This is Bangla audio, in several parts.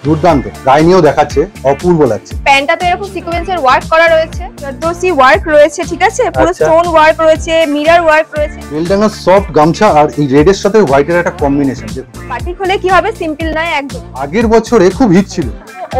দুর্দান্ত, গায়ে নিয়েও দেখাচ্ছে, অপূর্ব লাগছে। প্যান্টটা তো এরকম সিকোয়েন্সের ওয়ার্ক করা রয়েছে, জর্দোসি ওয়ার্ক রয়েছে, ঠিক আছে, পুরো স্টোন ওয়ার্ক রয়েছে, মিরর ওয়ার্ক রয়েছে। বেলডাঙ্গা সফট গামছা আর এই রেড এর সাথে হোয়াইটের একটা কম্বিনেশন, পার্টি হলে কি হবে, সিম্পল নয় একদম। আগের বছরে খুব হিট ছিল।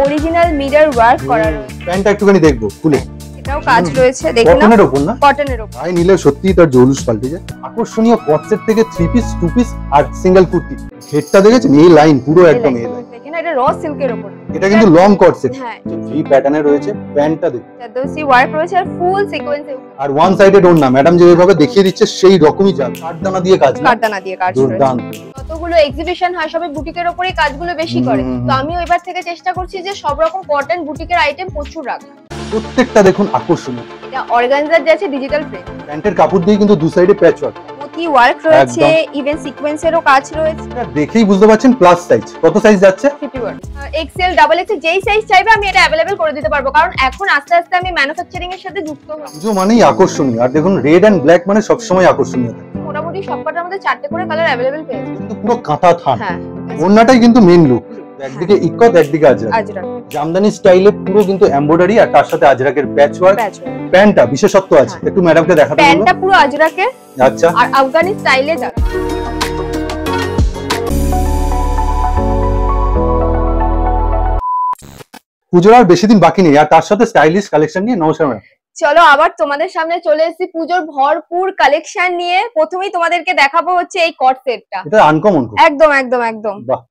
অরিজিনাল মিরর ওয়ার্ক করা রয়েছে। প্যান্টটা একটুখানি দেখবো খুলে, এটাও কাজ রয়েছে, দেখুন কটনের উপর না, কটনের উপর। গায়ে নিলে সত্যি তার জৌলুস পাল্টে যায়। আকর্ষণীয় কটসেট থেকে 3 পিস 2 পিস আর সিঙ্গেল কুর্তি। হেডটা দেখেছেন, এই লাইন পুরো একদম এই লাইন। দেখেন এটা র সিল্কের উপর, এটা কিন্তু লং কটসেট, হ্যাঁ ফ্রি প্যাটার্নে রয়েছে। প্যান্টটা দেখুন, জর্দোসি ওয়ার্ক রয়েছে আর ফুল সিকোয়েন্সে, আর ওয়ান সাইডেড ওড়না, ম্যাডাম যেভাবে দেখিয়ে দিচ্ছে সেই রকমই যাবে। কাঠদানা দিয়ে কাজ, কাঠদানা দিয়ে কাজ রয়েছে। দুর্দান্ত। কতগুলো এক্সিবিশন হয়, সবাই বুটিকের উপরেই কাজগুলো বেশি করে, তো আমিও এবার থেকে চেষ্টা করছি যে সব রকম কটন বুটিকের আইটেম প্রচুর রাখা। প্রত্যেকটা দেখুন আকর্ষণীয়। এটা অর্গানজার যাচ্ছে ডিজিটাল প্রিন্ট, প্যান্টের কাপড় দিয়ে কিন্তু দু সাইডে প্যাচ ওয়ার্ক, মোতি ওয়ার্ক রয়েছে, ইভেন সিকোয়েন্সেরও কাজ রয়েছে। এটা দেখেই বুঝতে পারছেন প্লাস সাইজ। কত সাইজ যাচ্ছে? 51 এক্সেল ডাবল এক্সেল, যেই সাইজ চাইবে আমি এটা अवेलेबल করে দিতে পারবো, কারণ এখন আস্তে আস্তে আমি ম্যানুফ্যাকচারিং এর সাথে যুক্ত হচ্ছি। পুজো মানেই আকর্ষণীয়, আর দেখুন রেড এন্ড ব্ল্যাক মানে সবসময় আকর্ষণীয় থাকে। মোটামুটি সবকটার মধ্যে 4টে করে কালার अवेलेबल পেয়েছি, কিন্তু পুরো কাঁথা থান, হ্যাঁ ওড়নাটাই কিন্তু মেইন লুক। একদিকে ইকত, একদিকে আজরাক। আজরাক জামদানি স্টাইলে পুরো কিন্তু এমব্রয়ডারি, আর তার সাথে আজরাকের প্যাচ ওয়ার্ক। প্যান্টটা বিশেষত্ব আছে, একটু ম্যাডামকে দেখাতে বলবো। প্যান্টটা পুরো আজরাকের, আচ্ছা, আর আফগানি স্টাইলে যাচ্ছে। পুজোর আর বেশি দিন বাকি নেই, আর তার সাথে স্টাইলিশ কালেকশন নিয়ে। নমস্কার ম্যাডাম। চলো আবার তোমাদের সামনে চলে এসেছি পুজোর ভরপুর কালেকশন নিয়ে। প্রথমেই তোমাদেরকে দেখাবো হচ্ছে এই কট সেটটা, এটা আনকমন, একদম একদম একদম বাহ,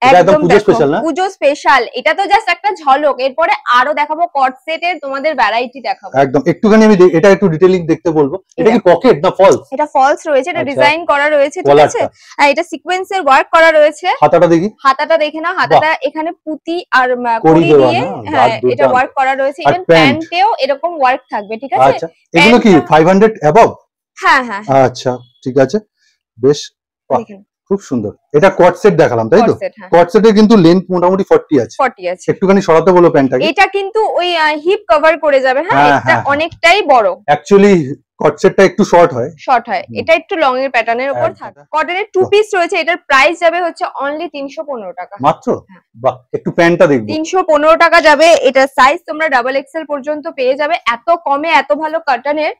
এটা একদম পুজো স্পেশাল না? পুজো স্পেশাল। এটা তো জাস্ট একটা ঝলক, এরপরে আরো দেখাবো কট সেটের তোমাদের ভ্যারাইটি দেখাবো। একদম, একটুখানি আমি এটা একটু ডিটেইলিং দেখতে বলবো। এটা কি পকেট না ফলস? এটা ফলস রয়েছে, এটা ডিজাইন করা রয়েছে, ঠিক আছে, আর এটা সিকোয়েন্সের ওয়ার্ক করা রয়েছে। হাতাটা দেখি, হাতাটা দেখে নাও, হাতাটা এখানে পুঁতি আর কড়ি দিয়ে, হ্যাঁ এটা ওয়ার্ক করা রয়েছে। ইভেন প্যান্টেও এরকম ওয়ার্ক থাকবে, ঠিক আছে। আচ্ছা, এগুলো কি 500 অ্যাবভ? হ্যাঁ হ্যাঁ, আচ্ছা ঠিক আছে, বেশ দেখেন খুব সুন্দর। এটা কট সেট দেখালাম, তাই তো? কট সেটের কিন্তু লেন্থ মোটামুটি 40 আছে। 40 আছে। একটুখানি সরাতে বলো প্যান্টটাকে। এটা কিন্তু ওই হিপ কভার করে যাবে, হ্যাঁ এটা অনেকটাই বড়। অ্যাকচুয়ালি কট সেটটা একটু শর্ট হয়, এটা একটু লং এর প্যাটার্নের উপর থাকে। কটনের 2 পিস রয়েছে, এটার প্রাইস যাবে হচ্ছে অনলি 315 টাকা মাত্র। বাহ, একটু প্যান্টটা দেখবো। 315 টাকা যাবে। এটা সাইজ তোমরা ডাবল এক্সেল পর্যন্ত পেয়ে যাবে। এত কমে এত ভালো কটনের,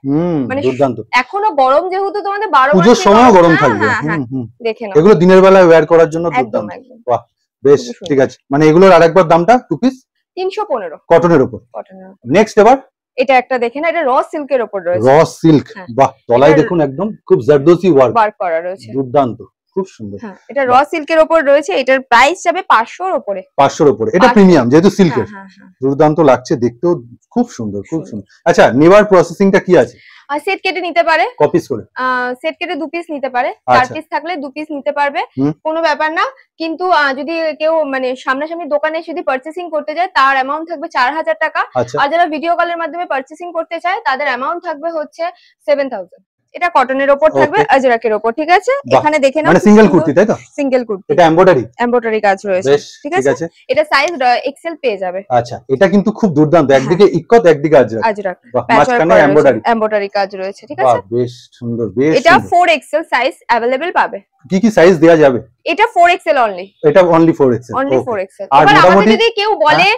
মানে দুর্দান্ত। এখনো গরম যেহেতু তোমাদের 12 পুজোর সময়ও গরম থাকবে। দেখে নাও, এগুলো দিনের বেলায় ওয়্যার করার জন্য দুর্দান্ত। বাহ, বেশ ঠিক আছে। মানে এগুলোর আরেকবার দামটা 2 পিস 315 কটনের উপর। নেক্সট এবার এটা একটা দেখে না, এটা র সিল্কের উপর রয়েছে। র সিল্ক, বাহ, তলায় দেখুন একদম খুব জারদোসি ওয়ার্ক করা রয়েছে, দুর্দান্ত, খুব সুন্দর। হ্যাঁ, এটা র সিল্কের উপর রয়েছে। এটার প্রাইস যাবে 500 এর উপরে। 500 এর উপরে। এটা প্রিমিয়াম যেহেতু সিল্কের, দুর্দান্ত লাগছে দেখতেও, খুব সুন্দর খুব সুন্দর। আচ্ছা, নেভার প্রসেসিংটা কি আছে? সেট কেটে নিতে পারে, কপিস করে সেট কেটে 2 পিস নিতে পারে, 4 পিস থাকলে 2 পিস নিতে পারবে, কোনো ব্যাপার না। কিন্তু যদি কেউ মানে সামনাসামনি দোকানে যদি পারচেসিং করতে যায় তার অ্যামাউন্ট থাকবে 4000 টাকা, আর যারা ভিডিও কলের মাধ্যমে পারচেসিং করতে চায় তাদের অ্যামাউন্ট থাকবে হচ্ছে 7000। এটা কটনের উপর থাকবে, আজরাকের উপর, ঠিক আছে। এখানে দেখে নাও, মানে সিঙ্গেল কুর্তি, তাই তো? সিঙ্গেল কুর্তি, এটা এমব্রয়ডারি কাজ রয়েছে, ঠিক আছে। এটা সাইজ এক্সেল পেয়ে যাবে। আচ্ছা, এটা কিন্তু খুব দুর্দান্ত। একদিকে ইকত, একদিকে আজরাক, মাঝখানে এমব্রয়ডারি কাজ রয়েছে, ঠিক আছে। বেশ সুন্দর, বেশ। এটা 4XL সাইজ अवेलेबल পাবে। কি কি সাইজ দেয়া যাবে? এটা 4XL অনলি। এটা অনলি 4XL, অনলি 4XL। এবার আমাদের যদি কেউ বলে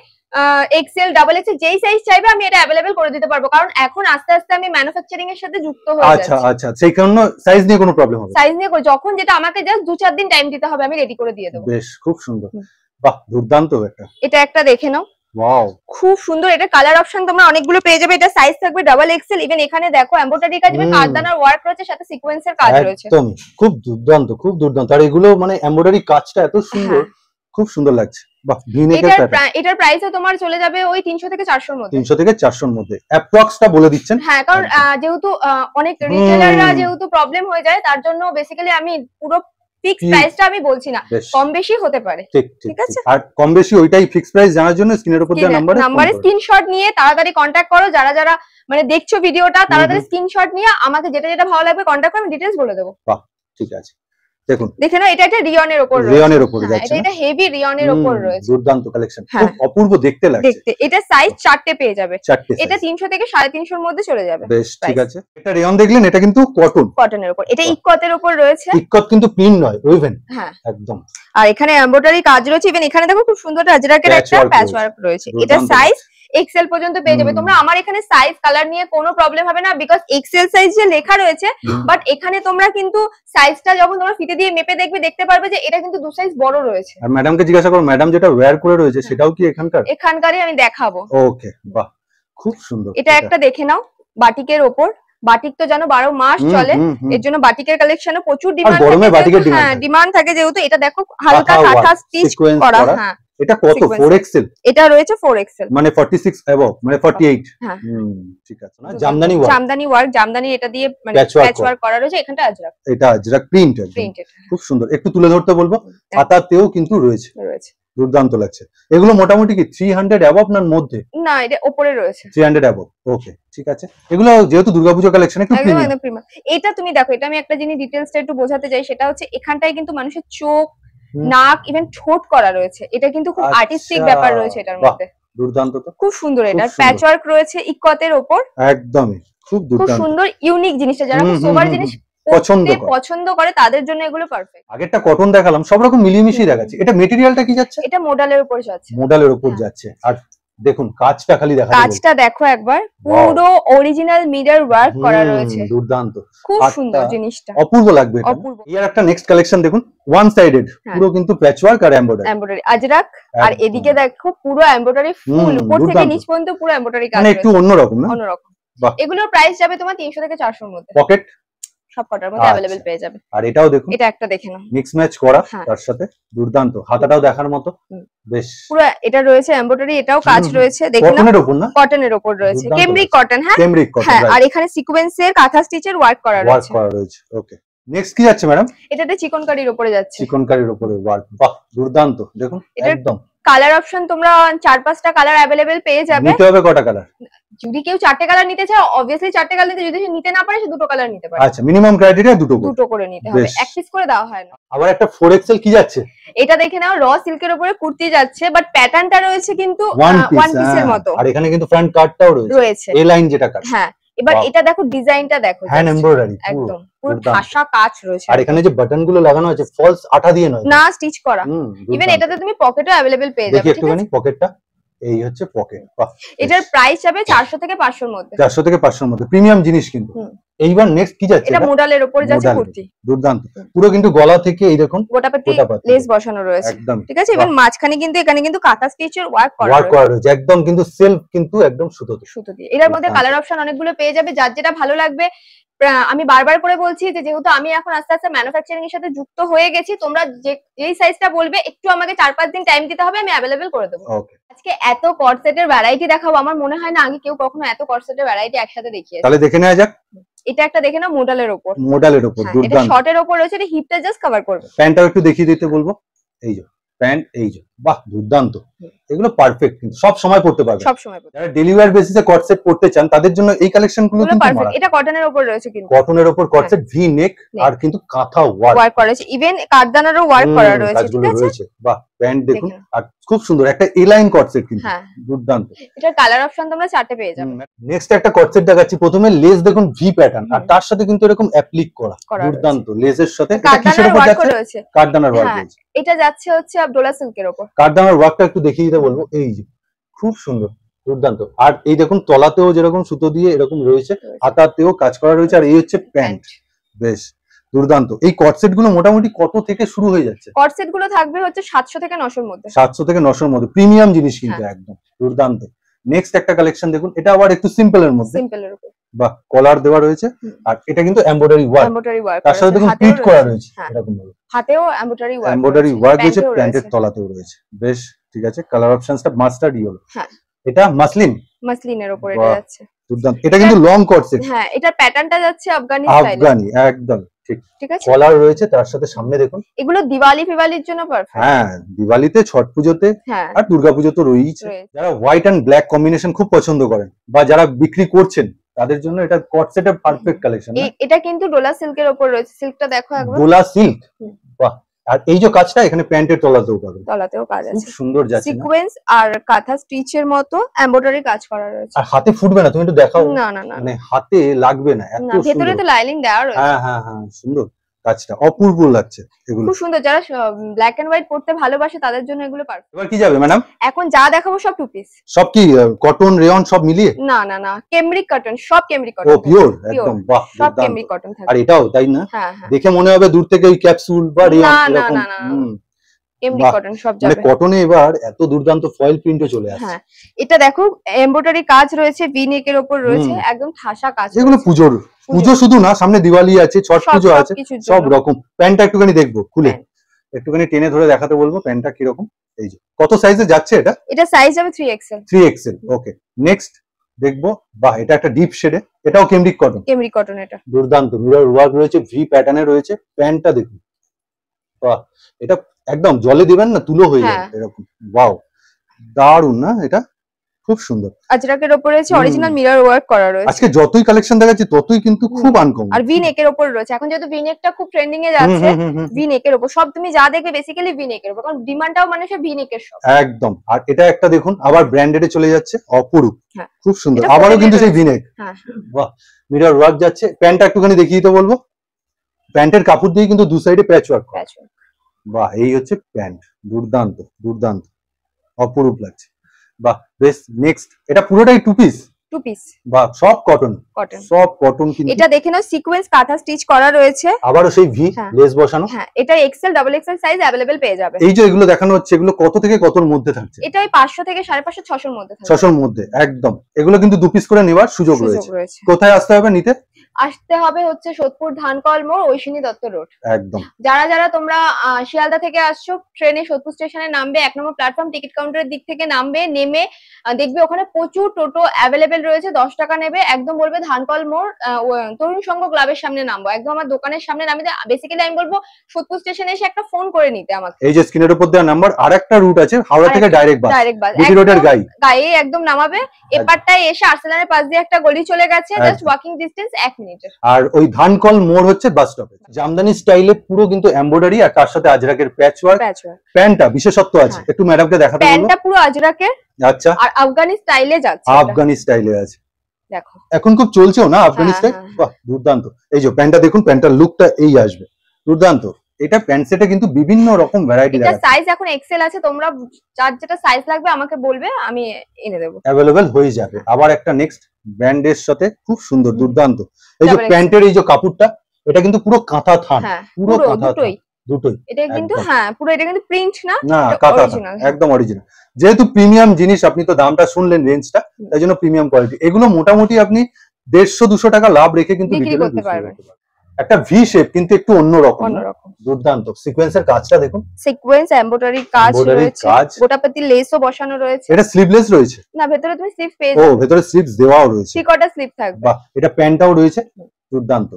এক্সেল ডাবল এক্সেল, যেই সাইজ চাইবে আমি এটা अवेलेबल করে দিতে পারবো, কারণ এখন আস্তে আস্তে আমি ম্যানুফ্যাকচারিং এর সাথে যুক্ত হয়ে যাচ্ছি। আচ্ছা আচ্ছা, সেই কারণে সাইজ নিয়ে কোনো প্রবলেম হবে না। সাইজ নিয়ে যখন যেটা আমাকে জাস্ট 2-4 দিন টাইম দিতে হবে, আমি রেডি করে দিয়ে দেব। বেশ, খুব সুন্দর, বাহ, দুর্দান্ত। এটা একটা দেখে নাও, ওয়াও, খুব সুন্দর। এটা কালার অপশন তোমরা অনেকগুলো পেয়ে যাবে। এটা সাইজ থাকবে ডাবল এক্সেল। ইভেন এখানে দেখো এমব্রয়ডারি কাজ হবে, কাঠদানার ওয়ার্ক রয়েছে, সাথে সিকোয়েন্সের কাজ রয়েছে। একদম খুব দুর্দান্ত, খুব দুর্দান্ত। আর এগুলো মানে এমব্রয়ডারি কাজটা এত সুন্দর, খুব সুন্দর লাগছে। বাহ, এটার প্রাইসও তোমার চলে যাবে ওই 300 থেকে 400 এর মধ্যে। 300 থেকে 400 এর মধ্যে অ্যাপ্রক্সটা বলে দিচ্ছেন। হ্যাঁ, কারণ যেহেতু অনেক রিটেলাররা যেহেতু প্রবলেম হয়ে যায়, তার জন্য বেসিক্যালি আমি পুরো ফিক্স প্রাইসটা আমি বলছি না, কম বেশি হতে পারে। ঠিক আছে, আর কম বেশি ওইটাই ফিক্স প্রাইস জানার জন্য স্ক্রিনের উপর দেওয়া নম্বরে স্ক্রিনশট নিয়ে তাড়াতাড়ি কন্টাক্ট করো। যারা যারা মানে দেখছো ভিডিওটা, তাড়াতাড়ি স্ক্রিনশট নিয়ে আমাকে যেটা যেটা ভালো লাগবে কন্টাক্ট করে, আমি ডিটেইলস বলে দেব। বাহ, ঠিক আছে। দেখুন দেখে নাও, এটা একটা রিয়নের উপর রয়েছে, রিয়নের উপর যাচ্ছে, এটা হেভি রিয়নের উপর রয়েছে, দুর্দান্ত কালেকশন, খুব অপূর্ব দেখতে লাগছে দেখতে। এটা সাইজ 4টে পেয়ে যাবে, এটা 300 থেকে 350 এর মধ্যে চলে যাবে। বেশ ঠিক আছে। এটা রিয়ন দেখলেন, এটা কিন্তু কটনের উপর, এটা ইক্কতের উপর রয়েছে, ইক্কত কিন্তু প্রিন্ট নয়, ওয়েভেন, হ্যাঁ একদম। আর এখানে এমব্রয়ডারি কাজ রয়েছে, ইভেন এখানে দেখো খুব সুন্দর আজরাকের একটা প্যাচ ওয়ার্ক রয়েছে। এটা সাইজ এক্সেল পর্যন্ত পেয়ে যাবে তোমরা। আমার এখানে সাইজ কালার নিয়ে কোনো প্রবলেম হবে না, বিকজ এক্সেল সাইজ যে লেখা রয়েছে, বাট এখানে তোমরা কিন্তু সাইজটা যখন তোমরা ফিতে দিয়ে মেপে দেখতে পারবে যে এটা কিন্তু 2 সাইজ বড় রয়েছে। আর ম্যাডামকে জিজ্ঞাসা করো, ম্যাডাম যেটা ওয়্যার করে রয়েছে সেটাও কি এখানকারই আমি দেখাবো। ওকে, বাহ খুব সুন্দর। এটা একটা দেখে নাও, বাটিকের ওপর। বাটিক তো জানো 12 মাস চলে, এর জন্য বাটিকের কালেকশনে প্রচুর ডিমান্ড থাকে। হ্যাঁ, ডিমান্ড থাকে যেহেতু। এটা দেখো হালকা কাঁথা স্টিচ করা। হ্যাঁ, এটা কত? 4XL, এটা রয়েছে 4XL, মানে 46 অ্যাবভ, মানে 48। হ্যাঁ ঠিক আছে। না জামদানি ওয়ার্ক, জামদানি এটা দিয়ে মানে প্যাচ ওয়ার্ক করা রয়েছে। এখানটা আজরাক, এটা আজরাক প্রিন্ট, খুব সুন্দর। একটু তুলে ধরতে বলবো, হাতাতেও কিন্তু রয়েছে, দুর্দান্ত লাগছে। এগুলো মোটামুটি কি 300 অ্যাবভ না মধ্যে? না, এটা উপরে রয়েছে 300 অ্যাবভ। ওকে ঠিক আছে। এগুলো যেহেতু দুর্গাপূজা কালেকশন, একটু প্রিমিয়াম। এটা তুমি দেখো, এটা আমি একটা জিনিস ডিটেইলসটা একটু বোঝাতে চাই, সেটা হচ্ছে এখানটায় কিন্তু মানুষের চোখ, নাক, ইভেন ঠোঁট করা রয়েছে। এটা কিন্তু খুব আর্টিস্টিক ব্যাপার রয়েছে এটার মধ্যে। দুর্দান্ত তো, খুব সুন্দর। এটা প্যাচ ওয়ার্ক রয়েছে ইক্কতের উপর, একদমই খুব দুর্দান্ত, খুব সুন্দর ইউনিক জিনিসটা। যারা সোবার জিনিস পছন্দ করে তাদের জন্য এগুলো পারফেক্ট। আগেরটা কটন দেখালাম, সব রকম মিলিয়ে দেখাচ্ছি। এটা মেটেরিয়ালটা কি যাচ্ছে? এটা মডেলের উপর যাচ্ছে, মডেলের উপর যাচ্ছে। আর দেখুন কাজটা খালি দেখা, কাজটা দেখো একবার, পুরো অরিজিনাল মিরর ওয়ার্ক করা রয়েছে, দুর্দান্ত, খুব সুন্দর জিনিসটা, অপূর্ব লাগবে এটা। এর একটা নেক্সট কালেকশন দেখুন, ওয়ান সাইডেড, পুরো কিন্তু প্যাচ ওয়ার্ক আর এমব্রয়ডারি আজরাক। আর এদিকে দেখো পুরো এমব্রয়ডারি ফুল, উপর থেকে নিচ পর্যন্ত পুরো এমব্রয়ডারি কাজ, মানে একটু অন্যরকম না? অন্যরকম। এগুলোর প্রাইস যাবে তোমার 300 থেকে 400 এর মধ্যে। পকেট সবকটার মধ্যে अवेलेबल পেয়ে যাবে। আর এটাও দেখুন, এটা একটা দেখে নাও, মিক্স ম্যাচ করা তার সাথে, দুর্দান্ত। হাতাটাও দেখার মতো, বেশ পুরো এটা রয়েছে এমব্রয়ডারি, এটাও কাজ রয়েছে। দেখুন কটনের উপর না, কটনের উপর রয়েছে, কেমব্রিক কটন। হ্যাঁ, কেমব্রিক কটন। হ্যাঁ, আর এখানে সিকোয়েন্সের কাঁথা স্টিচের ওয়ার্ক করা রয়েছে। ওকে, নেক্সট কি যাচ্ছে ম্যাডাম? এটাতে চিকনকারির উপরে যাচ্ছে, চিকনকারির উপরে ওয়ার্ক, বাহ দুর্দান্ত। দেখুন একদম কালার অপশন তোমরা 4-5টা কালার अवेलेबल পেয়ে যাবে। নিতে হবে কটা কালার? যদি কেউ 4টে কালার নিতে চায়, অবভিয়াসলি 4টে কালার নিতে, যদি নিতে না পারে সে 2টো কালার নিতে পারে। আচ্ছা, মিনিমাম ক্রাইটেরিয়া দুটো করে নিতে হবে, এক পিস করে দেওয়া হয় না। আবার একটা 4XL কি যাচ্ছে? এটা দেখে নাও, র সিল্কের উপরে কুর্তি যাচ্ছে, বাট প্যাটার্নটা রয়েছে কিন্তু ওয়ান পিসের মতো। আর এখানে কিন্তু ফ্রন্ট কাটটাও রয়েছে, এ লাইন যেটা কাট। হ্যাঁ, এবার এটা দেখো, ডিজাইনটা দেখো, হ্যান্ড এমব্রয়ডারি, একদম পুরো ঠাসা কাজ রয়েছে। আর এখানে যে বাটন গুলো লাগানো আছে, ফলস আঠা দিয়ে নয়, না স্টিচ করা। ইভেন এটাতে তুমি পকেটও अवेलेबल পেয়ে যাবে। দেখি একটুখানি পকেটটা, এই হচ্ছে পকেট। এটার প্রাইস যাবে 400 থেকে 500 এর মধ্যে, 400 থেকে 500 এর মধ্যে, প্রিমিয়াম জিনিস কিন্তু। এইবার নেক্সট কি যাচ্ছে? এটা মডেলের উপর যাচ্ছে কুর্তি, দুর্দান্ত। পুরো কিন্তু গলা থেকে এইরকম গোটাপাটি লেস বসানো রয়েছে, একদম ঠিক আছে। ইভেন মাঝখানে কিন্তু এখানে কিন্তু কাঁথা স্টিচের ওয়ার্ক করা রয়েছে, একদম কিন্তু সেলফ, কিন্তু একদম সুতো দিয়ে। এটার মধ্যে কালার অপশন অনেকগুলো পেয়ে যাবে, যার যেটা ভালো লাগবে। আমি বারবার করে বলছি যে যেহেতু আমি এখন আস্তে আস্তে ম্যানুফ্যাকচারিং এর সাথে যুক্ত হয়ে গেছি, তোমরা যেই সাইজটা বলবে একটু আমাকে 4-5 দিন টাইম দিতে হবে, আমি अवेलेबल করে দেবো। আজকে এত কর্সেটের ভ্যারাইটি দেখাবো, আমার মনে হয় না আগে কেউ কখনো এত কর্সেটের ভ্যারাইটি একসাথে দেখিয়েছে। তাহলে দেখে নেওয়া যাক। এটা একটা দেখে নাও, মডেলের উপর, দুর্দান্ত। এটা শর্টের উপর রয়েছে, এটা হিপটা জাস্ট কভার করবে। প্যান্টটাও একটু দেখিয়ে দিতে বলবো, এই যে প্যান্ট, এই যে বাহ দুর্দান্ত। এগুলো পারফেক্ট, কিন্তু সব সময় পড়তে পারবে, সব সময় পড়তে। যারা ডেইলি ওয়্যার বেসিসে কটসেট পড়তে চান তাদের জন্য এই কালেকশন গুলো কিন্তু পারফেক্ট। এটা কটনের উপর রয়েছে, কিন্তু কটনের উপর কটসেট, ভি নেক, আর কিন্তু কাঁথা ওয়ার্ক করা আছে, ইভেন কাঠদানারও ওয়ার্ক করা রয়েছে, ঠিক আছে। বাহ, প্যান্ট দেখুন, আর খুব সুন্দর একটা এ লাইন কটসেট, কিন্তু দুর্দান্ত। এটা কালার অপশন তোমরা 4টে পেয়ে যাবে। নেক্সট একটা কটসেট দেখাচ্ছি। প্রথমে লেস দেখুন, ভি প্যাটার্ন, আর তার সাথে কিন্তু এরকম অ্যাপ্লিক করা, দুর্দান্ত। লেসের সাথে এটা কিসের উপর যাচ্ছে? কাঠদানার ওয়ার্ক রয়েছে। এটা যাচ্ছে হচ্ছে আব্দুল্লাহ সিল্কের উপর। কাঠদানার ওয়ার্কটা একটু দেখিয়ে দিতে বলবো, এই যে খুব সুন্দর, দুর্দান্ত। আর এই দেখুন তলাতেও যেরকম সুতো দিয়ে এরকম রয়েছে, হাতাতেও কাজ করা রয়েছে, আর এই হচ্ছে প্যান্ট, বেশ দুর্দান্ত। এই কটসেট গুলো মোটামুটি কত থেকে শুরু হয়ে যাচ্ছে? কটসেট গুলো থাকবে হচ্ছে 700 থেকে 900 এর মধ্যে, 700 থেকে 900 এর মধ্যে, প্রিমিয়াম জিনিস কিন্তু, একদম দুর্দান্ত। নেক্সট একটা কালেকশন দেখুন, এটা আবার একটু সিম্পলের মধ্যে, সিম্পলের উপর, বাহ, কলার দেওয়া রয়েছে, আর এটা কিন্তু এমব্রয়ডারি ওয়ার্ক, তার সাথে দেখুন প্রিন্ট করা রয়েছে, এরকম ভাবে হাতেও এমব্রয়ডারি ওয়ার্ক রয়েছে, প্যান্টের তলাতেও রয়েছে, বেশ ঠিক আছে। কালার অপশনসটা মাস্টার্ড ইয়েলো, এটা মাসলিনের উপর এটা যাচ্ছে, দুর্দান্ত। এটা কিন্তু লং কটসেট, হ্যাঁ, এটার প্যাটার্নটা যাচ্ছে আফগানি, একদম ঠিক আছে। কলার রয়েছে, তার সাথে সামনে দেখুন, এগুলো দিওয়ালির জন্য পারফেক্ট। হ্যাঁ, দিওয়ালিতে, ছট পুজোতে, আর দুর্গাপুজো তো রয়েছে। যারা হোয়াইট এন্ড ব্ল্যাক কম্বিনেশন খুব পছন্দ করেন, বা যারা বিক্রি করছেন তাদের জন্য এটা কট সেটের পারফেক্ট কালেকশন। এটা কিন্তু ডোলা সিল্কের উপর রয়েছে, সিল্কটা দেখো একবার, ডোলা সিল্ক, বাহ। আর এই যে কাজটা এখানে প্যান্টের তলাতেও পাবে, তলাতেও কাজ আছে, খুব সুন্দর যাচ্ছে, সিকোয়েন্স আর কাঁথা স্টিচের মতো এমব্রয়ডারি কাজ করা রয়েছে। আর হাতে ফুটবে না, তুমি একটু দেখাও। না না না, মানে হাতে লাগবে না, এত সুন্দর। ভেতরে তো লাইনিং দেওয়া রয়েছে। হ্যাঁ হ্যাঁ হ্যাঁ, সুন্দর কাজটা, অপূর্ব লাগছে এগুলো, খুব সুন্দর। যারা ব্ল্যাক এন্ড হোয়াইট পড়তে ভালোবাসে তাদের জন্য এগুলো পারফেক্ট। এবার কি যাবে ম্যাডাম? এখন যা দেখাবো সব টু পিস। সব কি কটন রেয়ন সব মিলিয়ে? না না না, কেমব্রিক কটন, সব কেমব্রিক কটন। ও পিওর একদম, বাহ, সব কেমব্রিক কটন থাকে। আর এটাও তাই না? হ্যাঁ, দেখে মনে হবে দূর থেকে ওই ক্যাপসুল বা রেয়ন এরকম। না না না, কেমব্রিক কটন সব যাবে। মানে কটনে এবার এত দুর্দান্ত ফয়েল প্রিন্টও চলে আসছে। হ্যাঁ, এটা দেখো এমব্রয়ডারি কাজ রয়েছে, ভি নেকের উপর রয়েছে, একদম ঠাসা কাজ। এগুলো পুজো শুধু না, সামনে দিওয়ালি আছে, ছট পুজো আছে, সব রকম। প্যান্টটা একটুখানি দেখবো খুলে, একটুখানি টেনে ধরে দেখাতে বলবো প্যান্টটা কিরকম। এই যে কত সাইজে যাচ্ছে এটা? এটা সাইজ যাবে 3XL। 3XL, ওকে। নেক্সট দেখবো, বাহ, এটা একটা ডিপ শেডে, এটাও কেমব্রিক কটন। কেমব্রিক কটন, এটা দুর্দান্ত মিরর ওয়ার্ক রয়েছে, ভি প্যাটার্নে রয়েছে। প্যান্টটা দেখুন, বাহ, এটা একদম জলে দিবেন না, তুলো হয়ে যাবে এরকম। ওয়াও, দারুন না, এটা খুব সুন্দর। আজরাকের উপর রয়েছে, অরিজিনাল মিরর ওয়ার্ক করা রয়েছে। আজকে যতই কালেকশন দেখাচ্ছি ততই কিন্তু খুব আনকমন। আর ভি নেকের উপর রয়েছে, এখন যেহেতু ভি নেকটা খুব ট্রেন্ডিং এ যাচ্ছে, ভি নেকের উপর সব তুমি যা দেখবে বেসিক্যালি ভি নেকের উপর, কারণ ডিমান্ডটাও মানুষের ভি নেকের সব। একদম। আর এটা একটা দেখুন, আবার ব্র্যান্ডেডে চলে যাচ্ছে, অপরূপ, খুব সুন্দর। আবারও কিন্তু সেই ভি নেক, বাহ, মিরর ওয়ার্ক যাচ্ছে। প্যান্টটা একটুখানি দেখিয়ে দিতে বলবো। প্যান্টের কাপড় দিয়ে কিন্তু দু সাইডে প্যাচ ওয়ার্ক, বাহ, এই হচ্ছে প্যান্ট, দুর্দান্ত দুর্দান্ত, অপরূপ লাগছে, বাহ, বেশ। নেক্সট, এটা পুরোটাই টু পিস, বাহ, সব কটন, সব কটন। কিন্তু এটা দেখে নাও, সিকোয়েন্স কাঁথা স্টিচ করা রয়েছে, আবারও সেই ভি লেস বসানো। হ্যাঁ, এটা XL double XL size available পেয়ে যাবে। এই যে এগুলো দেখানো হচ্ছে, এগুলো কত থেকে কতর মধ্যে থাকছে? এটা 500 থেকে 550 600 এর মধ্যে থাকছে। 600 এর মধ্যে, একদম। এগুলো কিন্তু দু পিস করে নেওয়ার সুযোগ রয়েছে। কোথায় আসতে হবে নিতে? আসতে হবে হচ্ছে সোদপুর ধানকল মোড়, ঐশিনী দত্ত রোড। একদম। যারা যারা তোমরা শিয়ালদা থেকে আসছো, ট্রেনে সোদপুর স্টেশনে নামবে, 1 নম্বর প্ল্যাটফর্ম টিকিট কাউন্টারের দিক থেকে নামবে, নেমে দেখবে ওখানে প্রচুর টোটো অ্যাভেলেবেল রয়েছে, 10 টাকা নেবে। একদম বলবে ধানকল মোড় তরুণ সংঘ ক্লাবের সামনে নামবো, একদম আমার দোকানের সামনে নামিয়ে। বেসিক্যালি আমি বলবো সোদপুর স্টেশনে এসে একটা ফোন করে নিতে আমাকে। এই যে স্ক্রিনের উপর দেওয়া নাম্বার। আর একটা রুট আছে হাওড়া থেকে ডাইরেক্ট বাস, বিটি রোডের গায়ে একদম নামাবে। এপারটায় এসে আর্সেনালের পাশ দিয়ে একটা গলি চলে গেছে, জাস্ট ওয়াকিং ডিসটেন্স 1 মিনিট। আর ওই ধানকল মোড় হচ্ছে বাস স্টপে। জামদানি স্টাইলে পুরো কিন্তু এমব্রয়ডারি, আর তার সাথে আজরাকের প্যাচ ওয়ার্ক। প্যান্টটা বিশেষত্ব আছে, একটু ম্যাডামকে দেখাতে বলবো। প্যান্টটা পুরো আজরাকের, আচ্ছা, আর আফগানি স্টাইলে যাচ্ছে। আফগানি স্টাইলে আছে, দেখো এখন খুব চলছেও না আফগানি স্টাইল, বাহ, দুর্দান্ত। এই যে প্যান্টটা দেখুন, প্যান্টার লুকটা এই আসবে, দুর্দান্ত। এটা প্যান্ট সেটে কিন্তু বিভিন্ন রকম ভ্যারাইটি আছে। এটা সাইজ এখন এক্সেল আছে, তোমরা যার যেটা সাইজ লাগবে আমাকে বলবে, আমি এনে দেব, अवेलेबल হয়ে যাবে। আবার একটা নেক্সট ব্র্যান্ডের সাথে খুব সুন্দর, দুর্দান্ত। এই যে প্যান্টের এই যে কাপড়টা, এটা কিন্তু পুরো কাঁথা থান, পুরো কাঁথা থান, দুটোই। এটা কিন্তু পুরো, এটা কিন্তু প্রিন্ট না, কাঁথা থান, একদম অরিজিনাল। যেহেতু প্রিমিয়াম জিনিস, আপনি তো দামটা শুনলেন, রেঞ্জটা, তাই জন্য প্রিমিয়াম কোয়ালিটি। এগুলো মোটামুটি আপনি 150-200 টাকা লাভ রেখে কিন্তু বিক্রি করতে পারবেন। একটা ভি শেপ, কিন্তু একটু অন্যরকম, দুর্দান্ত। সিকোয়েন্সের কাজটা দেখুন, সিকোয়েন্স এমব্রয়ডারি কাজ রয়েছে, গোটাপতি লেসও বসানো রয়েছে। এটা স্লিভলেস রয়েছে না, ভেতরে তুমি স্লিভ পেয়ে যাবে। ও, ভেতরে স্লিভস দেওয়াও রয়েছে, 3 কোয়ার্টার স্লিভ থাকবে, বাহ। এটা প্যান্টটাও রয়েছে, দুর্দান্ত।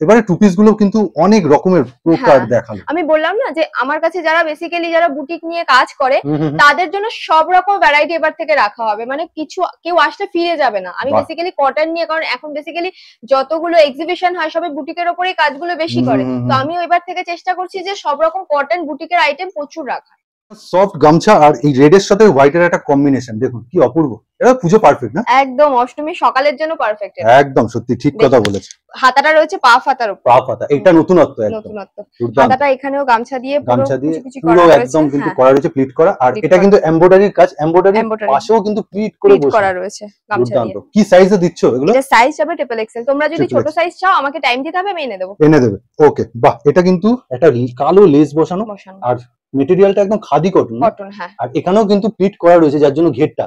এবারে টু পিস গুলো কিন্তু অনেক রকমের প্রকার দেখালো। আমি বললাম না যে আমার কাছে যারা বেসিক্যালি যারা বুটিক নিয়ে কাজ করে, তাদের জন্য সব রকম ভ্যারাইটি এবার থেকে রাখা হবে, মানে কিছু কেউ আসলে ফিরে যাবে না। আমি বেসিক্যালি কটন নিয়ে, কারণ এখন বেসিক্যালি যতগুলো এক্সিবিশন হয় সবাই বুটিকের উপরেই কাজগুলো বেশি করে, তো আমিও এবার থেকে চেষ্টা করছি যে সব রকম কটন বুটিকের আইটেম প্রচুর রাখা। সফট গামছা আর এই রেডের সাথে হোয়াইটের একটা কম্বিনেশন দেখুন, কি অপূর্ব। এটা পুজো পারফেক্ট না? একদম অষ্টমী সকালের জন্য পারফেক্ট। একদম সত্যি ঠিক কথা বলেছে। হাতাটা রয়েছে পা ফাতার উপর, পা ফাতা, এটা নতুনত্ব, নতুনত্ব। হাতাটা এখানেও গামছা দিয়ে পুরো একদম কিন্তু করা রয়েছে, প্লিট করা। আর এটা কিন্তু এমব্রয়ডারির কাজ, এমব্রয়ডারি পাশেও কিন্তু প্লিট করে করা রয়েছে গামছা দিয়ে। কি সাইজে দিচ্ছ এগুলো? এটা সাইজ হবে ট্রিপল এক্সেল। তোমরা যদি ছোট সাইজ চাও আমাকে টাইম দিতে হবে, আমি এনে দেব। এনে দেবে, ওকে, বাহ। এটা কিন্তু একটা কালো লেস বসানো, আর মেটেরিয়ালটা একদম খাদি কটন। হ্যাঁ। আর এখানেও কিন্তু প্লিট করা রয়েছে, যার জন্য ঘেরটা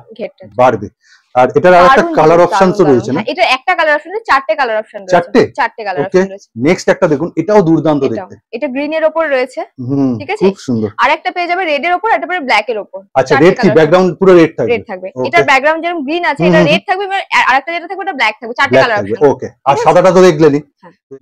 বাড়বে। আর এটার আরেকটা কালার অপশনসও রয়েছে না? এটা একটা কালার অপশন নেই, 4টে কালার অপশন রয়েছে। 4টে কালার অপশন রয়েছে। নেক্সট একটা দেখুন, এটাও দুর্দান্ত দেখতে। এটা গ্রিন এর উপর রয়েছে, ঠিক আছে, খুব সুন্দর। আরেকটা পেয়ে যাবে রেড এর উপর, একটা পেয়ে ব্ল্যাক এর উপর। আচ্ছা, রেড কি ব্যাকগ্রাউন্ড পুরো রেড থাকবে? রেড থাকবে। এটার ব্যাকগ্রাউন্ড যেরকম গ্রিন আছে, এটা রেড থাকবে, আরেকটা যেটা থাকবে ওটা ব্ল্যাক থাকবে। 4টে কালার অপশন, ওকে। আর সাদাটা তো দেখলেনই।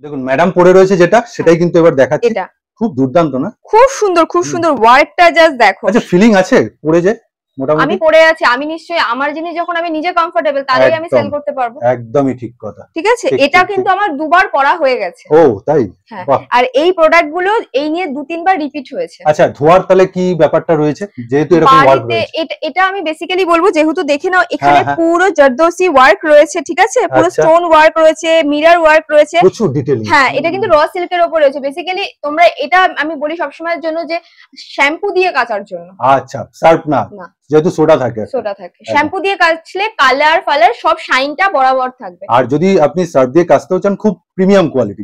দেখুন ম্যাডাম পরে রয়েছে যেটা, সেটাই কিন্তু এবার দেখাচ্ছি। খুব দুর্দান্ত না? খুব সুন্দর, খুব সুন্দর ওয়ার্কটা জাস্ট দেখো। আচ্ছা, ফিলিং আছে পরে যে মোটামুটি আমি পরে আছি, আমি নিশ্চয়ই আমার জিনিস যখন আমি নিজে কমফোর্টেবল তাহলেই আমি সেল করতে পারবো। একদমই ঠিক কথা। ঠিক আছে, এটা কিন্তু আমার দুবার পরা হয়ে গেছে। ও তাই? হ্যাঁ, আর এই প্রোডাক্ট গুলো এই নিয়ে 2-3 বার রিপিট হয়েছে। আচ্ছা, ধোয়ার তাহলে কি ব্যাপারটা রয়েছে যেহেতু এরকম ওয়ার্ক রয়েছে? এটা আমি বেসিক্যালি বলবো, যেহেতু দেখে নাও এখানে পুরো জর্দোসি ওয়ার্ক রয়েছে, ঠিক আছে, পুরো স্টোন ওয়ার্ক রয়েছে, মিরর ওয়ার্ক রয়েছে, প্রচুর ডিটেইলিং। হ্যাঁ, এটা কিন্তু র সিল্কের উপর রয়েছে। বেসিক্যালি তোমরা এটা আমি বলি সবসময়ের জন্য যে শ্যাম্পু দিয়ে কাচার জন্য। আচ্ছা, সার্ফ না, যেহেতু সোডা থাকে। শ্যাম্পু দিয়ে কাচলে কালার ফালার সব শাইনটা বরাবর থাকবে। আর যদি আপনি সার্ফ দিয়ে কাচতেও চান, খুব প্রিমিয়াম কোয়ালিটি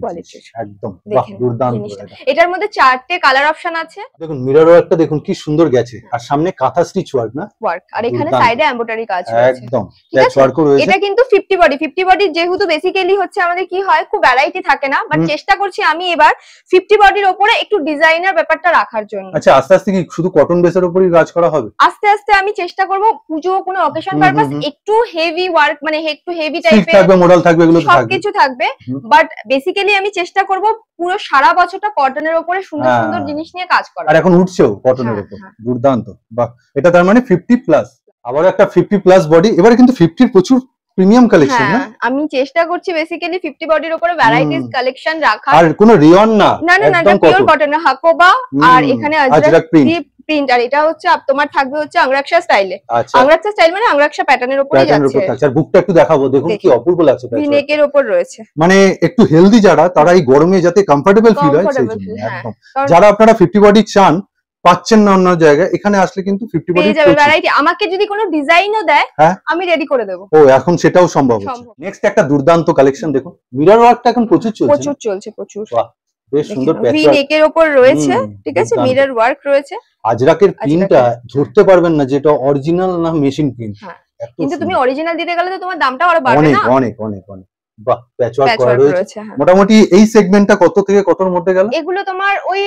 একদম। বাহ, দুর্দান্ত। এটার মধ্যে 4টে কালার অপশন আছে। দেখুন মিরর ওয়ার্কটা দেখুন কি সুন্দর গেছে, আর সামনে কাঁথা স্টিচ ওয়ার্ক না ওয়ার্ক, আর এখানে সাইডে এমব্রয়ডারি কাজ রয়েছে একদম। প্যাচ ওয়ার্কও রয়েছে। এটা কিন্তু 50 বডি যেহেতু বেসিক্যালি হচ্ছে আমাদের কি হয়, খুব ভ্যারাইটি থাকে না, বাট চেষ্টা করছি আমি এবার 50 বডির উপরে একটু ডিজাইনার ব্যাপারটা রাখার জন্য। আচ্ছা, আস্তে আস্তে কি শুধু কটন বেসের উপরই কাজ করা হবে? আস্তে আস্তে আমি চেষ্টা করব পুজো কোনো অকেশন পারপাস একটু হেভি ওয়ার্ক, মানে একটু হেভি টাইপের থাকবে, মডেল থাকবে, এগুলো থাকবে, সবকিছু থাকবে, বাট বেসিক্যালি আমি চেষ্টা করব পুরো সারা বছরটা কটনের উপরে সুন্দর সুন্দর জিনিস নিয়ে কাজ করা। আর এখন উঠছেও কটনের উপর, দুর্দান্ত। বাহ, এটা তার মানে 50 প্লাস, আবার একটা 50 প্লাস বডি। এবারে কিন্তু 50 প্রচুর প্রিমিয়াম কালেকশন না? আমি চেষ্টা করছি বেসিক্যালি 50 বডির উপরে ভ্যারাইটিস কালেকশন রাখা। আর কোনো রিয়ন না, একদম পিওর কটন, হাকোবা, আর এখানে আজরাক প্রিন্ট, আর এটা হচ্ছে তোমার থাকবে হচ্ছে আংরাকশা স্টাইলে। আংরাকশা স্টাইল মানে আংরাকশা প্যাটার্নের উপরে যাচ্ছে। আর বুকটা একটু দেখাবো, দেখুন কি অপূর্ব লাগছে। ভিনেকের উপর রয়েছে, মানে একটু হেলদি যারা, তারা এই গরমে যাতে কমফোর্টেবল ফিল হয় সেই জন্য একদম। যারা আপনারা 50 বডি চান, পাচ্ছেন না অন্য জায়গায়, এখানে আসলে কিন্তু 50 বডি পেয়ে যাবে ভ্যারাইটি। আমাকে যদি কোনো ডিজাইনও দেয় আমি রেডি করে দেব। ও, এখন সেটাও সম্ভব হচ্ছে। নেক্সট একটা দুর্দান্ত কালেকশন দেখুন, মিরর ওয়ার্কটা এখন প্রচুর চলছে। বাহ, বেশ সুন্দর প্যাচ ওয়ার্ক। ভি নেকের উপর রয়েছে, ঠিক আছে, মিরর ওয়ার্ক রয়েছে। আজরাকের প্রিন্টটা ধরতে পারবেন না যেটা অরিজিনাল না মেশিন প্রিন্ট। কিন্তু তুমি অরিজিনাল দিতে গেলে তো তোমার দামটাও আরো বাড়বে না? অনেক। বাহ, প্যাচ ওয়ার্ক করা রয়েছে। মোটামুটি এই সেগমেন্টটা কত থেকে কতর মধ্যে গেল? এগুলো তোমার ওই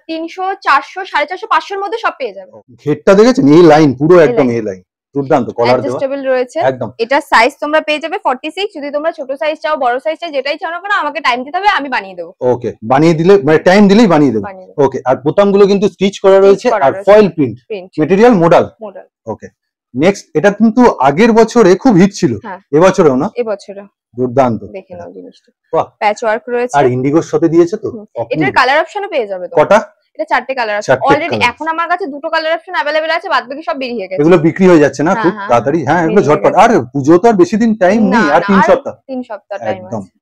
300, 400, 450, 500 এর মধ্যে সব পেয়ে যাবে। ঘেরটা দেখেছেন, এই লাইন পুরো একদম এই লাইন, দুর্দান্ত। কলার দেওয়া, অ্যাডজাস্টেবল রয়েছে একদম। এটা সাইজ তোমরা পেয়ে যাবে 46। যদি তোমরা ছোট সাইজ চাও, বড় সাইজ চাও, যেটাই চাও না কেন আমাকে টাইম দিতে হবে, আমি বানিয়ে দেব। ওকে, বানিয়ে দিলে মানে টাইম দিলেই বানিয়ে দেব। ওকে, আর বোতামগুলো কিন্তু স্টিচ করা রয়েছে, আর ফয়েল প্রিন্ট ম্যাটেরিয়াল মডেল। ওকে, নেক্সট এটা কিন্তু আগের বছরে খুব হিট ছিল, এবছরেও না? এবছরে দুর্দান্ত। দেখে নাও জিনিসটা, বাহ, প্যাচ ওয়ার্ক রয়েছে, আর ইন্ডিগোর সাথে দিয়েছে তো। এটার কালার অপশনও পেয়ে যাবে তো। কটা? এটা 4টে কালার আছে অলরেডি। এখন আমার কাছে 2টো কালার অপশন अवेलेबल আছে, বাদ বাকি সব বেরিয়ে গেছে। এগুলো বিক্রি হয়ে যাচ্ছে না খুব তাড়াতাড়ি? হ্যাঁ, এগুলো ঝটপট। আর পুজো তো আর বেশি দিন টাইম নেই, আর 3 সপ্তাহ। 3 সপ্তাহ টাইম আছে।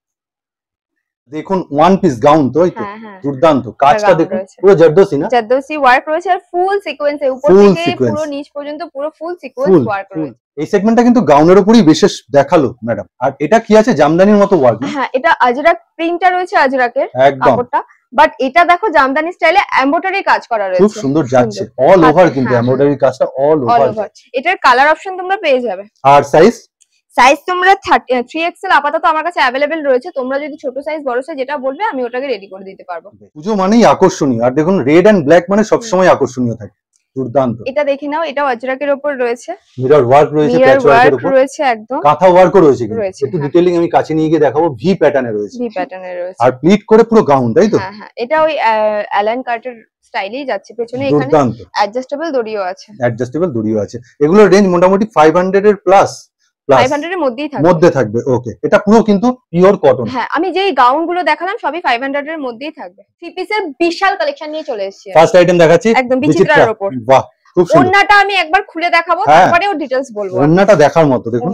দেখুন ওয়ান পিস গাউন তো, এই তো দুর্দান্ত। কাজটা দেখুন পুরো জর্দোসি না? জর্দোসি ওয়ার্ক রয়েছে, আর ফুল সিকোয়েন্সে উপর থেকে পুরো নিচ পর্যন্ত পুরো ফুল সিকোয়েন্স ওয়ার্ক রয়েছে। এই সেগমেন্টটা কিন্তু গাউনের উপরই বিশেষ দেখালো ম্যাডাম। আর এটা কি আছে, জামদানির মতো ওয়ার্ক? হ্যাঁ, এটা আজরাক প্রিন্টটা রয়েছে, আজরাকের কাপড়টা, বাট এটা দেখো জামদানি স্টাইলে এমব্রয়ডারি কাজ করা রয়েছে, খুব সুন্দর যাচ্ছে। অল ওভার কিন্তু এমব্রয়ডারি কাজটা অল ওভার। এটার কালার অপশন তোমরা পেয়ে যাবে। আর সাইজ তোমরা 3XL আপাতত আমার কাছে अवेलेबल রয়েছে। তোমরা যদি ছোট সাইজ বড় সাইজ যেটা বলবে আমি ওটাকে রেডি করে দিতে পারবো। পুজো মানেই আকর্ষণীয়, আর দেখুন রেড এন্ড ব্ল্যাক মানে সবসময় আকর্ষণীয় থাকে। দুর্দান্ত। এটা দেখে নাও, এটাও আজরাকের উপর রয়েছে, মিরর ওয়ার্ক রয়েছে, প্যাচ ওয়ার্কের উপর রয়েছে, একদম কাঁথা ওয়ার্কও রয়েছে। একটু ডিটেইলিং আমি কাছে নিয়ে গিয়ে দেখাবো। ভি প্যাটার্নে রয়েছে, আর প্লিট করে পুরো গাউন, তাই তো? হ্যাঁ, এটা ওই অ্যালান কার্টের স্টাইলেই যাচ্ছে। পেছনে এখানে অ্যাডজাস্টেবল দড়িও আছে। এগুলোর রেঞ্জ মোটামুটি 500 এর প্লাস, 500 এর মধ্যেই থাকবে। ওকে, এটা পুরো কিন্তু পিওর কটন। হ্যাঁ, আমি যেই গাউন গুলো দেখালাম সবই 500 এর মধ্যেই থাকবে। থ্রি পিসের বিশাল কালেকশন নিয়ে চলে এসেছি। ফার্স্ট আইটেম দেখাচ্ছি, একদম বিচিত্রার উপর। বাহ, খুব সুন্দর। ওন্নাটা আমি একবার খুলে দেখাবো, তারপরে ওর ডিটেইলস বলবো। ওন্নাটা দেখার মতো, দেখুন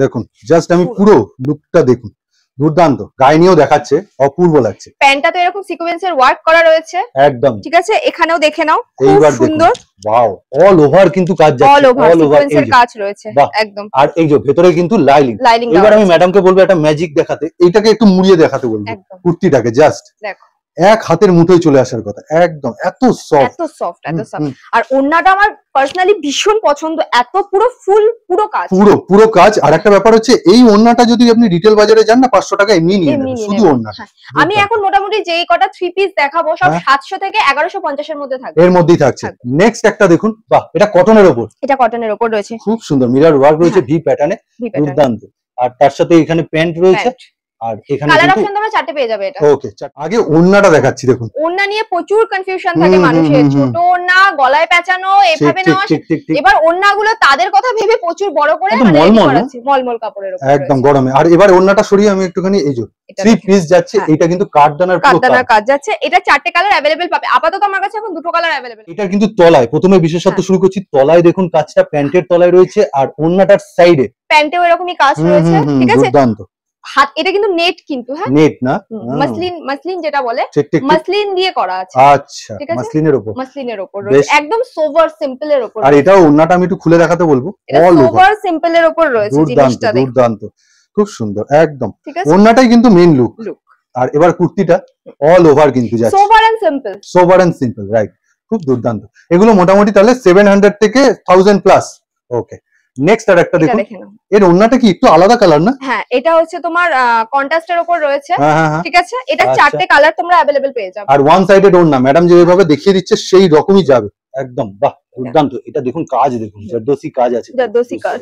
দেখুন, জাস্ট আমি পুরো লুকটা দেখুন, দুর্দান্ত। গায়ে নিয়েও দেখাচ্ছে, অপূর্ব লাগছে। প্যান্টটা তো এরকম সিকোয়েন্সের ওয়ার্ক করা রয়েছে, একদম ঠিক আছে। এখানেও দেখে নাও, খুব সুন্দর। ওয়াও, অল ওভার কিন্তু কাজ যাচ্ছে, অল ওভার সিকোয়েন্সের কাজ রয়েছে একদম। আর এই যে ভেতরে কিন্তু লাইলিং। এবার আমি ম্যাডামকে বলবো একটা ম্যাজিক দেখাতে, এইটাকে একটু মুড়িয়ে দেখাতে বলবো কুর্তিটাকে। জাস্ট দেখো, এক হাতের মুঠোয় চলে আসার কথা, একদম এত সফট। আর ওন্নাটা আমার পার্সোনালি ভীষণ পছন্দ, এত পুরো পুরো কাজ। আর একটা ব্যাপার হচ্ছে, এই ওন্নাটা যদি আপনি রিটেল বাজারে যান না, 500 টাকা এমনি নিয়ে নেবেন শুধু ওন্নাটা। আমি এখন মোটামুটি যেই কটা থ্রি পিস দেখাবো সব 700 থেকে 1150 এর মধ্যে থাকবে, এর মধ্যেই থাকছে। নেক্সট একটা দেখুন, বাহ, এটা কটনের উপর। এটা কটনের উপর রয়েছে, খুব সুন্দর মিরর ওয়ার্ক রয়েছে, ভি প্যাটার্নে, দুর্দান্ত। আর তার সাথে এখানে প্যান্ট রয়েছে, আর এখানে কালার অপশন তোমরা চারটে পেয়ে যাবে এটা। ওকে, আগে ওড়নাটা দেখাচ্ছি। দেখুন ওড়না নিয়ে প্রচুর কনফিউশন থাকে মানুষের, ছোট ওড়না, গলায় পেঁচানো, এভাবে নেওয়া। এবার ওড়নাগুলো তাদের কথা ভেবে প্রচুর বড় করে মলমল কাপড়ের উপর একদম গরমে। আর এবার ওড়নাটা সরিয়ে আমি একটুখানি, এই যে 3 পিস যাচ্ছে, এটা কিন্তু কাঠদানার কাজ যাচ্ছে। এটা চারটে কালার अवेलेबल পাবে। আপাতত আমার কাছে এখন দুটো কালার अवेलेबल। এটা কিন্তু তলায়, প্রথমে বিশেষত্ব শুরু করছি, তলায় দেখুন কাজটা প্যান্টের তলায় রয়েছে, আর ওড়নাটার সাইডে প্যান্টেও এরকমই কাজ রয়েছে। ঠিক আছে, হাত এটা কিন্তু নেট, কিন্তু হ্যাঁ নেট না, মাসলিন যেটা বলে, মাসলিন দিয়ে করা আছে। আচ্ছা, মাসলিনের উপর রয়েছে, একদম সোভার সিম্পল এর উপর। আর এটাও ওড়নাটা আমি একটু খুলে দেখাতে বলবো, অল সোভার সিম্পল এর উপর রয়েছে জিনিসটা। দুর্দান্ত, খুব সুন্দর একদম। ওড়নাটাই কিন্তু মেইন লুক। আর এবার কুর্তিটা অল ওভার কিন্তু যাচ্ছে সোভার এন্ড সিম্পল, রাইট, খুব দুর্দান্ত। এগুলো মোটামুটি তাহলে 700 থেকে 1000 প্লাস। ওকে, নেক্সট আর একটা দেখুন, এর ওড়নাটা কি একটু আলাদা কালার না? হ্যাঁ, এটা হচ্ছে তোমার কন্ট্রাস্টের উপর রয়েছে। ঠিক আছে, এটা চারটে কালার তোমরা अवेलेबल পেয়ে যাবে। আর ওয়ান সাইডেড ওড়না, ম্যাডাম যেভাবে দেখিয়ে দিচ্ছে সেই রকমই যাবে একদম। বাহ, দুর্দান্ত। এটা দেখুন কাজ, দেখুন জারদোসি কাজ আছে, জারদোসি কাজ।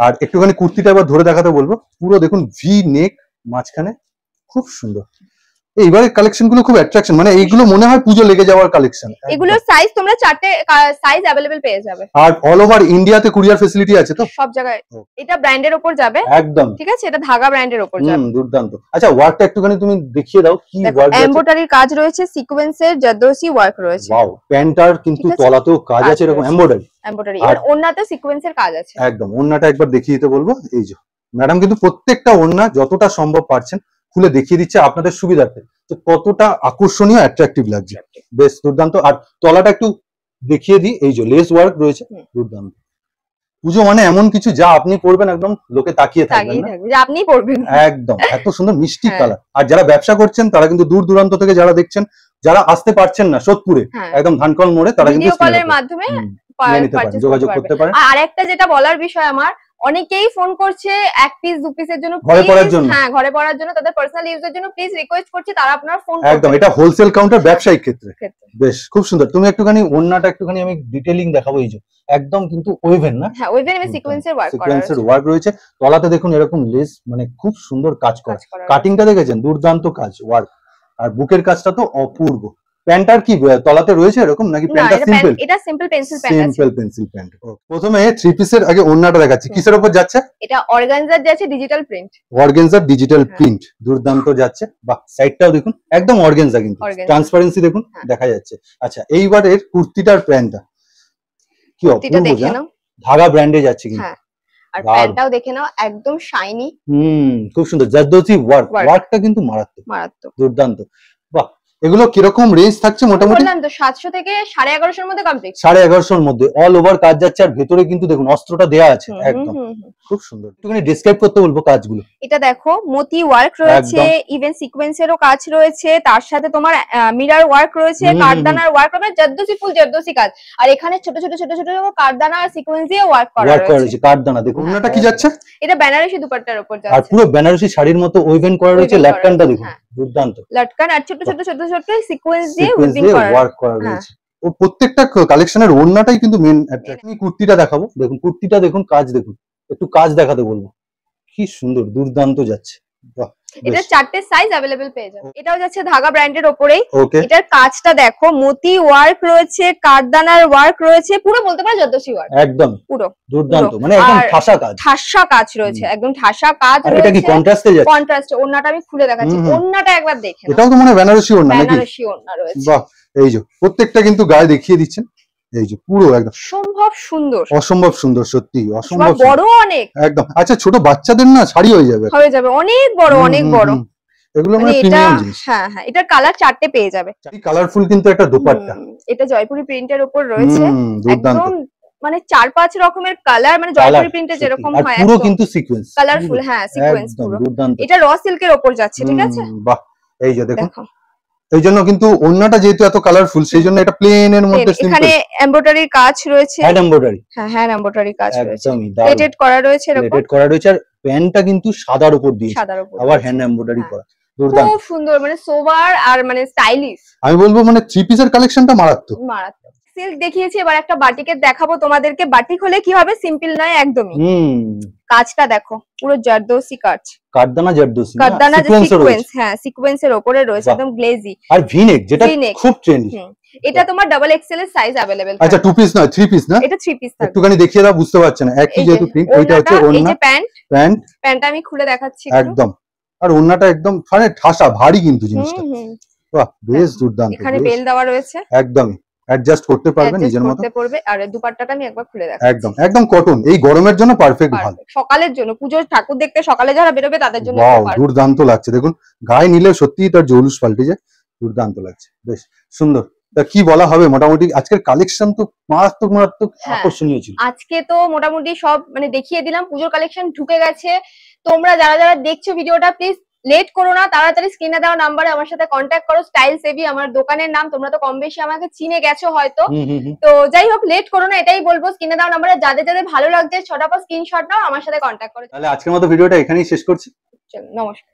আর একটুখানি কুর্তিটা এবার ধরে দেখাতে বলবো, পুরো দেখুন ভি নেক, মাঝখানে খুব সুন্দর। এইবারে কালেকশন গুলো খুব অ্যাট্রাকশন, মানে এইগুলো মনে হয় পুজো লেগে যাওয়ার কালেকশন। এগুলোর সাইজ তোমরা চারটে সাইজ अवेलेबल পেয়ে যাবে। আর অল ওভার ইন্ডিয়াতে কুরিয়ার ফ্যাসিলিটি আছে তো সব জায়গায়। এটা ব্র্যান্ডের উপর যাবে একদম। ঠিক আছে, এটা ধাগা ব্র্যান্ডের উপর যাবে। দুর্দান্ত। আচ্ছা, ওয়ার্কটা একটুখানি তুমি দেখিয়ে দাও, কি ওয়ার্ক আছে? এমব্রয়ডারির কাজ রয়েছে, সিকোয়েন্সের জারদোসি ওয়ার্ক রয়েছে। ওয়াও, প্যান্টার কিন্তু তলাতেও কাজ আছে এরকম এমব্রয়ডারি। আর ওড়নাতে সিকোয়েন্সের কাজ আছে। একদম, ওড়নাটা একবার দেখিয়ে দিতে বলবো। এই যে ম্যাডাম কিন্তু প্রত্যেকটা ওড়না যতটা সম্ভব পারছেন খুলে দেখিয়ে দিচ্ছে আপনাদের সুবিধার্থে, তো কতটা আকর্ষণীয় অ্যাট্রাকটিভ লাগছে। বেশ দুর্দান্ত। আর তলাটা একটু দেখিয়ে দিই, এই যে লেস ওয়ার্ক রয়েছে, দুর্দান্ত। পুজো মানে এমন কিছু যা আপনি পরবেন একদম লোকে তাকিয়ে থাকবেন না, আপনি পরবেন একদম। এত সুন্দর মিষ্টি কালার। আর যারা ব্যবসা করছেন তারা কিন্তু দূর দূরান্ত থেকে যারা দেখছেন, যারা আসতে পারছেন না সোদপুরে, একদম ধানকল মোড়ে, তারা কিন্তু ভিডিও কলের মাধ্যমে যোগাযোগ করতে পারেন। আর একটা যেটা বলার বিষয় আমার, অনেকেই ফোন করছে এক পিস দু পিসের জন্য, ঘরে পড়ার জন্য। হ্যাঁ, ঘরে পড়ার জন্য, তাদের পার্সোনাল ইউজের জন্য প্লিজ রিকোয়েস্ট করছি, তারা আপনারা ফোন করুন। একদম, এটা হোলসেল কাউন্টার, ব্যবসায়িক ক্ষেত্রে। বেশ খুব সুন্দর। তুমি একটুখানি ওড়নাটা একটুখানি আমি ডিটেইলিং দেখাবো। এই যে একদম কিন্তু ওয়েভেন না, হ্যাঁ ওয়েভেন এর সিকোয়েন্সের ওয়ার্ক করা আছে, সিকোয়েন্সের ওয়ার্ক রয়েছে। তলাতে দেখুন এরকম লেস, মানে খুব সুন্দর কাজ করা। কাটিংটা দেখেছেন, দুর্দান্ত কাজ, ওয়ার্ক। আর বুকের কাজটা তো অপূর্ব। প্যান্টার কি তলাতে রয়েছে এরকম নাকি প্যান্টটা সিম্পল? এটা সিম্পল পেন্সিল প্যান্ট আছে। Simple pencil pant. প্রথমে 3 পিসের আগে ওড়নাটা দেখাচ্ছি, কিসের উপর যাচ্ছে? এটা অর্গানজার যাচ্ছে, digital print. Organza digital print, দুর্দান্ত যাচ্ছে। বাহ, সাইডটাও দেখুন একদম অর্গানজা, কিন্তু ট্রান্সপারেন্সি দেখুন দেখা যাচ্ছে। আচ্ছা, এইবারের কুর্তিটার প্যান্টটা কি অপূর্ব, ধাগা ব্র্যান্ডে যাচ্ছে কিন্তু। হ্যাঁ, আর প্যান্টটাও দেখে নাও, একদম শাইনি। খুব সুন্দর জারদোসি ওয়ার্ক, ওয়ার্কটা কিন্তু মারাত্মক, দুর্দান্ত। বাহ, এগুলো কিরকম রেঞ্জ থাকছে মোটামুটি? বললাম তো 700 থেকে 1150 এর মধ্যে কমপ্লিট। 1150 এর মধ্যে অল ওভার কাজ যাচ্ছে। আর ভেতরে কিন্তু দেখুন অস্ত্রটা দেয়া আছে একদম, খুব সুন্দর। একটুখানি ডেসক্রাইব করতে বলবো কাজগুলো। এটা দেখো, মতি ওয়ার্ক রয়েছে, ইভেন সিকোয়েন্সেরও কাজ রয়েছে, তার সাথে তোমার মিরর ওয়ার্ক রয়েছে, কাঠদানার ওয়ার্ক রয়েছে, জারদোসি ফুল জারদোসি কাজ। আর এখানে ছোট ছোট ছোট ছোট কাঠদানা আর সিকোয়েন্স দিয়ে ওয়ার্ক করা রয়েছে। কাঠদানা দেখুন। ওনাটা কি যাচ্ছে? এটা বেনারসি দুপাট্টার উপর যাচ্ছে। আর পুরো বেনারসি শাড়ির মতো ওয়েভেন করা রয়েছে। লাটকানটা দেখুন, দুর্দান্ত লাটকান। আর ছোট ছোট ছোট ছোট সিকোয়েন্স দিয়ে ওয়ার্ক করা রয়েছে। ও প্রত্যেকটা কালেকশনের ওড়নাটাই কিন্তু মেন অ্যাট্রাকশন। আমি কুর্তিটা দেখাবো, দেখুন কুর্তিটা দেখুন, কাজ দেখুন, একটু কাজ দেখাতে বলবো, কি সুন্দর, দুর্দান্ত যাচ্ছে। বাহ, এটা চারটে সাইজ अवेलेबल পেয়ে যাবে। এটাও যাচ্ছে ধাগা ব্র্যান্ডের উপরেই। এটার কাজটা দেখো, মতি ওয়ার্ক রয়েছে, কাঠদানার ওয়ার্ক রয়েছে, পুরো বলতে পারো জারদোসি ওয়ার্ক একদম পুরো দুর্দান্ত, মানে একদম ঠাসা কাজ। ঠাসা কাজ রয়েছে, একদম ঠাসা কাজ রয়েছে। এটা কি কন্ট্রাস্টে যাচ্ছে? কন্ট্রাস্টে। ওড়নাটা আমি খুলে দেখাচ্ছি, ওড়নাটা একবার দেখে নাও। এটাও তো মানে বেনারসি ওড়না নাকি? বেনারসি ওড়না রয়েছে। বাহ, এই যে প্রত্যেকটা কিন্তু গায়ে দেখিয়ে দিচ্ছেন, এই যে পুরো একদম অসম্ভব সুন্দর, অসম্ভব সুন্দর, সত্যি অসম্ভব বড় অনেক একদম। আচ্ছা, ছোট বাচ্চাদের না শাড়ি হয়ে যাবে, অনেক বড়, অনেক বড়। এগুলো মানে প্রিমিয়াম জিনিস। হ্যাঁ হ্যাঁ, এটার কালার চারটে পেয়ে যাবে। কালারফুল কিন্তু একটা দোপাট্টা। এটা জয়পুরি প্রিন্টের উপর রয়েছে, একদম মানে 4-5 রকমের কালার, মানে জয়পুরি প্রিন্টে যেরকম হয় পুরো কিন্তু সিকোয়েন্স কালারফুল। হ্যাঁ, সিকোয়েন্স পুরো। এটা র সিল্কের উপর যাচ্ছে, ঠিক আছে? বাহ, এই যে দেখো, এই জন্য কিন্তু ওড়নাটা যেহেতু এত কালারফুল, সেই জন্য এটা প্লেন এর মধ্যে সিম্পল। এখানে এমব্রয়ডারির কাজ রয়েছে, হ্যান্ড এমব্রয়ডারি। হ্যাঁ, হ্যান্ড এমব্রয়ডারি কাজ রয়েছে, প্লেটেড করা রয়েছে, এরকম প্লেটেড করা রয়েছে। আর প্যান্টটা কিন্তু সাদার উপর দিয়ে, আবার হ্যান্ড এমব্রয়ডারি করা, দুর্দান্ত, খুব সুন্দর, মানে সোভার আর মানে স্টাইলিশ। আমি বলবো মানে 3 পিসের কালেকশনটা মারাত্মক। সিল্ক দেখিয়েছি, এবার একটা বাটিকের দেখাবো তোমাদেরকে। বাটিক হলে কি হবে, সিম্পল নয় একদমই। কাজটা দেখো, পুরো জারদোসি কাজ, কাঠদানা জারদোসি, কাঠদানা সিকোয়েন্স, হ্যাঁ সিকোয়েন্সের উপরে রয়েছে, একদম গ্লেজি। আর ভিনেক, যেটা খুব ট্রেন্ডি। এটা তোমার ডাবল এক্সেল এর সাইজ अवेलेबल। আচ্ছা 2 পিস নয় 3 পিস না? এটা 3 পিস থাকবে। একটুখানি দেখিয়ে দাও, বুঝতে পারছেন না একই যেহেতু প্রিন্ট। এইটা হচ্ছে ওড়না, এই যে প্যান্টটা আমি খুলে দেখাচ্ছি একদম। আর ওড়নাটা একদম মানে ঠাসা ভারী কিন্তু জিনিসটা। বাহ, বেশ দুর্দান্ত। এখানে বেল দেওয়া রয়েছে, একদমই অ্যাডজাস্ট করতে পারবেন নিজের মতো। করতে পারবে। আর দুপাট্টাটা আমি একবার খুলে দেখাচ্ছি, একদম একদম কটন, এই গরমের জন্য পারফেক্ট, ভালো। সকালের জন্য, পূজোর ঠাকুর দেখতে সকালে যারা বেরোবে তাদের জন্য দুর্দান্ত লাগছে। দেখুন গায়ে নিলে সত্যিই তার জৌলুস পাল্টে যায়, দুর্দান্ত লাগছে, বেশ সুন্দর। তা কি বলা হবে, মোটামুটি আজকের কালেকশন তো মারাত্মক মারাত্মক আকর্ষণীয় ছিল। আজকে তো মোটামুটি সব মানে দেখিয়ে দিলাম, পুজোর কালেকশন ঢুকে গেছে। তোমরা যারা যারা দেখছো ভিডিওটা, প্লিজ লেট করো না, তাড়াতাড়ি স্ক্রিনে দেওয়া নাম্বারে আমার সাথে কন্ট্যাক্ট করো। স্টাইল সেভি আমার দোকানের নাম, তোমরা তো কম বেশি আমাকে চিনে গেছো হয়তো। তো যাই হোক, লেট করো না, এটাই বলবো। স্ক্রিনে দেওয়া নাম্বারে যাদের যাদের ভালো লাগছে ছটাপট স্ক্রিনশট নাও, আমার সাথে কন্ট্যাক্ট করো। তাহলে আজকের মতো ভিডিওটা এখানেই শেষ করছি। নমস্কার।